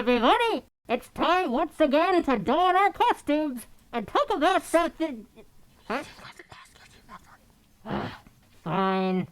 everybody! It's time once again to don our costumes and talk about something. Huh? Fine.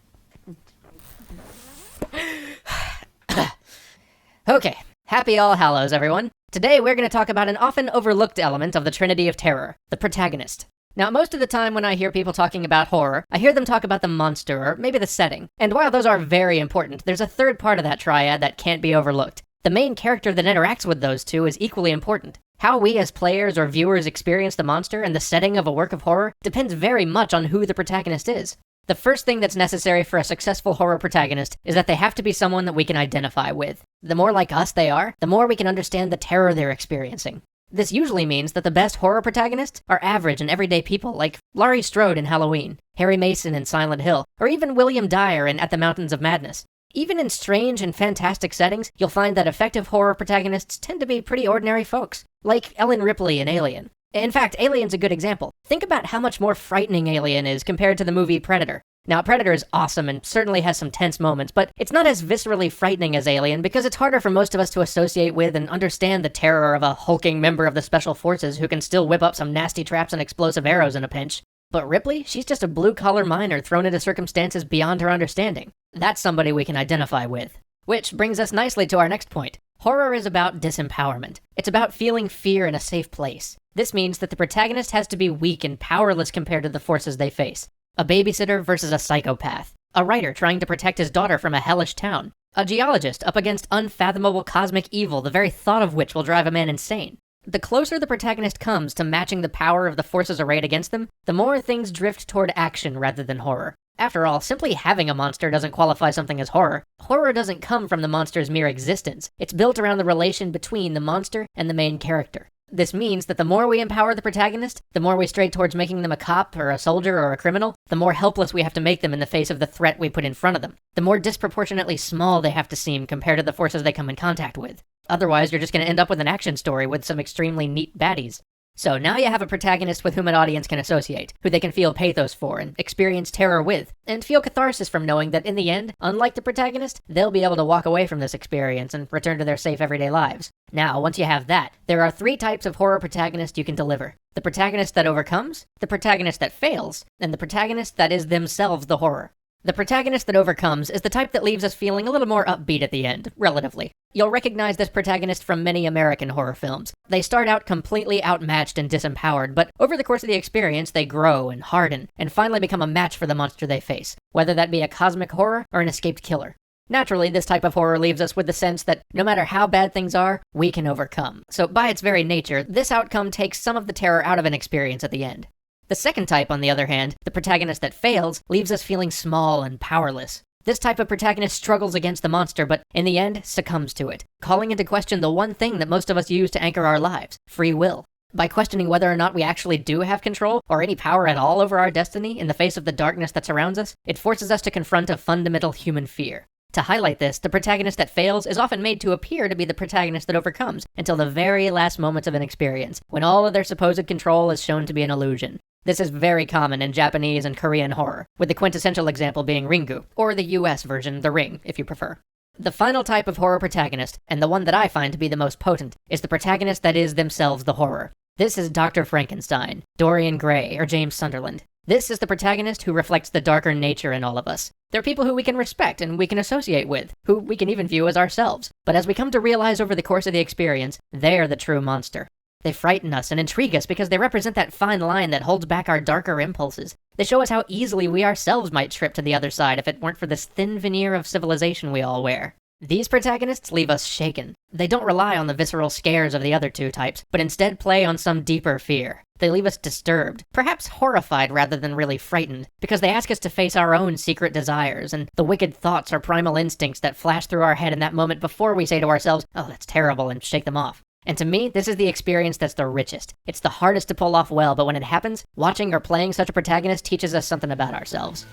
Okay, happy All Hallows, everyone. Today we're going to talk about an often overlooked element of the Trinity of Terror, the protagonist. Now, most of the time when I hear people talking about horror, I hear them talk about the monster or maybe the setting. And while those are very important, there's a third part of that triad that can't be overlooked. The main character that interacts with those two is equally important. How we as players or viewers experience the monster and the setting of a work of horror depends very much on who the protagonist is. The first thing that's necessary for a successful horror protagonist is that they have to be someone that we can identify with. The more like us they are, the more we can understand the terror they're experiencing. This usually means that the best horror protagonists are average and everyday people like Laurie Strode in Halloween, Harry Mason in Silent Hill, or even William Dyer in At the Mountains of Madness. Even in strange and fantastic settings, you'll find that effective horror protagonists tend to be pretty ordinary folks, like Ellen Ripley in Alien. In fact, Alien's a good example. Think about how much more frightening Alien is compared to the movie Predator. Now, Predator is awesome and certainly has some tense moments, but it's not as viscerally frightening as Alien because it's harder for most of us to associate with and understand the terror of a hulking member of the Special Forces who can still whip up some nasty traps and explosive arrows in a pinch. But Ripley, she's just a blue-collar miner thrown into circumstances beyond her understanding. That's somebody we can identify with. Which brings us nicely to our next point. Horror is about disempowerment. It's about feeling fear in a safe place. This means that the protagonist has to be weak and powerless compared to the forces they face. A babysitter versus a psychopath. A writer trying to protect his daughter from a hellish town. A geologist up against unfathomable cosmic evil, the very thought of which will drive a man insane. The closer the protagonist comes to matching the power of the forces arrayed against them, the more things drift toward action rather than horror. After all, simply having a monster doesn't qualify something as horror. Horror doesn't come from the monster's mere existence. It's built around the relation between the monster and the main character. This means that the more we empower the protagonist, the more we stray towards making them a cop or a soldier or a criminal, the more helpless we have to make them in the face of the threat we put in front of them. The more disproportionately small they have to seem compared to the forces they come in contact with. Otherwise, you're just going to end up with an action story with some extremely neat baddies. So now you have a protagonist with whom an audience can associate, who they can feel pathos for and experience terror with, and feel catharsis from knowing that in the end, unlike the protagonist, they'll be able to walk away from this experience and return to their safe everyday lives. Now, once you have that, there are three types of horror protagonist you can deliver. The protagonist that overcomes, the protagonist that fails, and the protagonist that is themselves the horror. The protagonist that overcomes is the type that leaves us feeling a little more upbeat at the end, relatively. You'll recognize this protagonist from many American horror films. They start out completely outmatched and disempowered, but over the course of the experience, they grow and harden, and finally become a match for the monster they face, whether that be a cosmic horror or an escaped killer. Naturally, this type of horror leaves us with the sense that no matter how bad things are, we can overcome. So by its very nature, this outcome takes some of the terror out of an experience at the end. The second type, on the other hand, the protagonist that fails, leaves us feeling small and powerless. This type of protagonist struggles against the monster, but in the end, succumbs to it, calling into question the one thing that most of us use to anchor our lives, free will. By questioning whether or not we actually do have control, or any power at all over our destiny in the face of the darkness that surrounds us, it forces us to confront a fundamental human fear. To highlight this, the protagonist that fails is often made to appear to be the protagonist that overcomes, until the very last moments of an experience, when all of their supposed control is shown to be an illusion. This is very common in Japanese and Korean horror, with the quintessential example being Ringu, or the US version, The Ring, if you prefer. The final type of horror protagonist, and the one that I find to be the most potent, is the protagonist that is themselves the horror. This is Dr. Frankenstein, Dorian Gray, or James Sunderland. This is the protagonist who reflects the darker nature in all of us. They're people who we can respect and we can associate with, who we can even view as ourselves. But as we come to realize over the course of the experience, they're the true monster. They frighten us and intrigue us because they represent that fine line that holds back our darker impulses. They show us how easily we ourselves might trip to the other side if it weren't for this thin veneer of civilization we all wear. These protagonists leave us shaken. They don't rely on the visceral scares of the other two types, but instead play on some deeper fear. They leave us disturbed, perhaps horrified rather than really frightened, because they ask us to face our own secret desires and the wicked thoughts or primal instincts that flash through our head in that moment before we say to ourselves, "Oh, that's terrible," and shake them off. And to me, this is the experience that's the richest. It's the hardest to pull off well, but when it happens, watching or playing such a protagonist teaches us something about ourselves.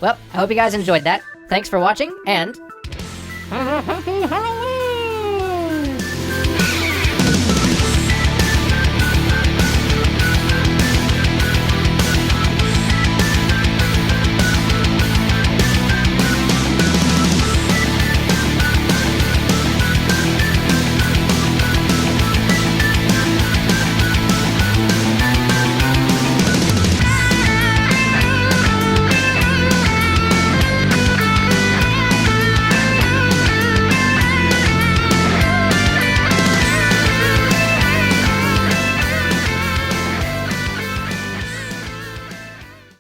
Well, I hope you guys enjoyed that. Thanks for watching, and Happy Halloween!